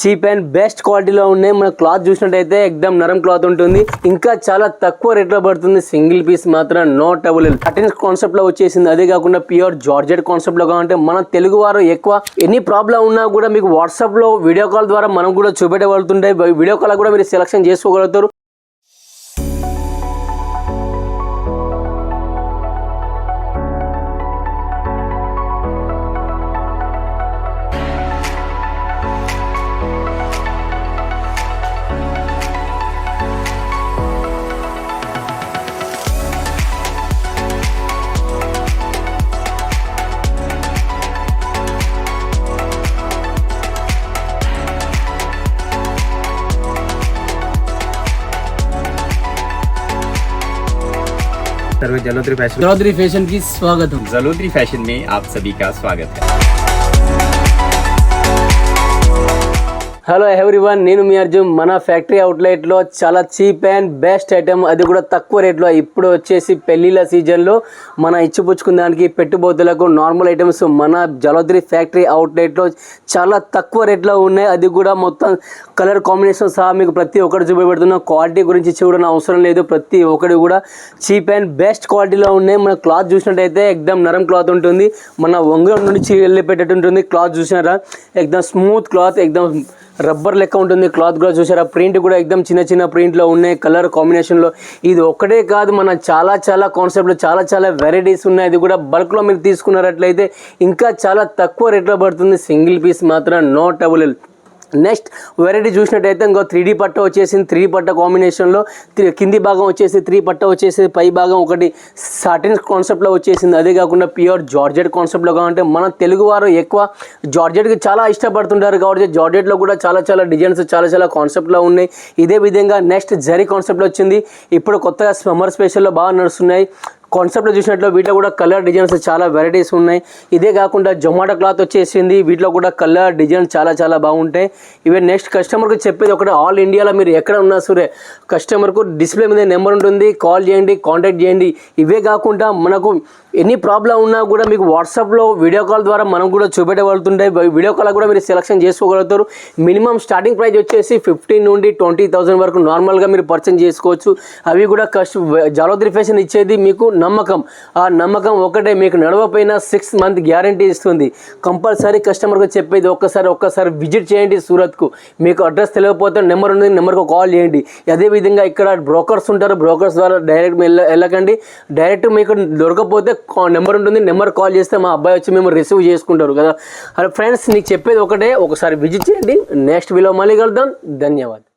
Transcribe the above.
Cheap and best క్వాలిటీలో ఉన్నాయి. మన క్లాత్ చూసినట్టయితే ఎక్దమ్ నరం క్లాత్ ఉంటుంది. ఇంకా చాలా తక్కువ రేట్లో పడుతుంది. సింగిల్ పీస్ మాత్రం నో ట్రబుల్. కటింగ్ కాన్సెప్ట్ లో వచ్చేసింది. అదే కాకుండా ప్యూర్ జార్జెట్ కాన్సెప్ట్ లో కావాలంటే మన తెలుగు వారు ఎక్కువ ఎన్ని ప్రాబ్లం ఉన్నా కూడా మీకు వాట్సాప్ లో వీడియో కాల్ ద్వారా మనం కూడా చూపెట్టగలుగుతుంటాయి. వీడియో కాల్ కూడా మీరు సెలెక్షన్ చేసుకోగలుగుతారు. जलोदरी फैशन की स्वागत है। जलोदरी फैशन में आप सभी का स्वागत है। హలో ఎవ్రీవన్, నేను మీ అర్జున్. మన ఫ్యాక్టరీ అవుట్లెట్లో చాలా చీప్ అండ్ బెస్ట్ ఐటమ్, అది కూడా తక్కువ రేట్లో. ఇప్పుడు వచ్చేసి పెళ్ళిళ్ళ సీజన్లో మన ఇచ్చిపుచ్చుకునే దానికి పెట్టుబడులకు నార్మల్ ఐటమ్స్ మన జలోదరి ఫ్యాక్టరీ అవుట్లెట్లో చాలా తక్కువ రేట్లో ఉన్నాయి. అది కూడా మొత్తం కలర్ కాంబినేషన్ సహా మీకు ప్రతి ఒక్కటి చూపెడుతున్నా. క్వాలిటీ గురించి చూడడం అవసరం లేదు. ప్రతి ఒక్కటి కూడా చీప్ అండ్ బెస్ట్ క్వాలిటీలో ఉన్నాయి. మన క్లాత్ చూసినట్టయితే ఎక్దమ్ నరం క్లాత్ ఉంటుంది. మన ఒంగరం నుండి వెళ్ళి పెట్టేట్టు ఉంటుంది. క్లాత్ చూసినారా, ఎక్దమ్ స్మూత్ క్లాత్, ఎక్దమ్ రబ్బర్ లెక్క ఉంటుంది. క్లాత్ కూడా చూసారా, ప్రింట్ కూడా ఎక్దమ్ చిన్న చిన్న ప్రింట్లో ఉన్నాయి. కలర్ కాంబినేషన్లో ఇది ఒక్కటే కాదు, మన చాలా కాన్సెప్ట్లో చాలా వెరైటీస్ ఉన్నాయి. అది కూడా బల్క్లో మీరు తీసుకున్నట్లయితే ఇంకా చాలా తక్కువ రేట్లో పడుతుంది. సింగిల్ పీస్ మాత్రం నో ట్రబుల్. నెక్స్ట్ వెరైటీ చూసినట్టయితే ఇంకో 3D పట్ట వచ్చేసింది. 3D పట్ట కాంబినేషన్లో కింది భాగం వచ్చేసి 3 పట్ట వచ్చేసి, పై భాగం ఒకటి సాటిన్ కాన్సెప్ట్లో వచ్చేసింది. అదే కాకుండా ప్యూర్ జార్జెట్ కాన్సెప్ట్లో కావాలంటే మన తెలుగు వారు ఎక్కువ జార్జెట్కి చాలా ఇష్టపడుతుంటారు. కాబట్టి జార్జెట్లో కూడా చాలా డిజైన్స్ చాలా కాన్సెప్ట్లో ఉన్నాయి. ఇదే విధంగా నెక్స్ట్ జరీ కాన్సెప్ట్లో వచ్చింది. ఇప్పుడు కొత్తగా సమ్మర్ స్పెషల్లో బాగా నడుస్తున్నాయి. కాన్సెప్ట్లో చూసినట్లు వీటిలో కూడా కలర్ డిజైన్స్ చాలా వెరైటీస్ ఉన్నాయి. ఇదే కాకుండా జొమాటో క్లాత్ వచ్చేసింది. వీటిలో కూడా కలర్ డిజైన్స్ చాలా బాగుంటాయి. ఇవే నెక్స్ట్ కస్టమర్కి చెప్పేది ఒకటి, ఆల్ ఇండియాలో మీరు ఎక్కడ ఉన్నా సరే కస్టమర్కు డిస్ప్లే మీద నెంబర్ ఉంటుంది, కాల్ చేయండి, కాంటాక్ట్ చేయండి. ఇవే కాకుండా మనకు ఎన్ని ప్రాబ్లం ఉన్నా కూడా మీకు వాట్సాప్లో వీడియో కాల్ ద్వారా మనం కూడా చూపెట్టగలుగుతుంటాయి. వీడియో కాల్ కూడా మీరు సెలెక్షన్ చేసుకోగలుగుతారు. మినిమం స్టార్టింగ్ ప్రైస్ వచ్చేసి 15 నుండి 20,000 వరకు నార్మల్గా మీరు పర్చేజ్ చేసుకోవచ్చు. అవి కూడా జలోదరి ఫ్యాషన్ ఇచ్చేది మీకు నమ్మకం. ఆ నమ్మకం ఒకటే, మీకు నడవపోయినా 6 మంత్ గ్యారంటీ ఇస్తుంది. కంపల్సరీ కస్టమర్కి చెప్పేది ఒక్కసారి విజిట్ చేయండి సూరత్కు. మీకు అడ్రస్ తెలియకపోతే నెంబర్ ఉంది, నెంబర్కు కాల్ చేయండి. అదేవిధంగా ఇక్కడ బ్రోకర్స్ ఉంటారు, బ్రోకర్స్ ద్వారా డైరెక్ట్ వెళ్ళకండి. డైరెక్ట్ మీకు దొరకకపోతే నెంబర్ ఉంటుంది, నెంబర్ కాల్ చేస్తే మా అబ్బాయి వచ్చి మేము రిసీవ్ చేసుకుంటారు కదా. అలా ఫ్రెండ్స్, నీకు చెప్పేది ఒకటే, ఒకసారి విజిట్ చేయండి. నెక్స్ట్ వీడియో మళ్ళీ కలుద్దాం. ధన్యవాదాలు.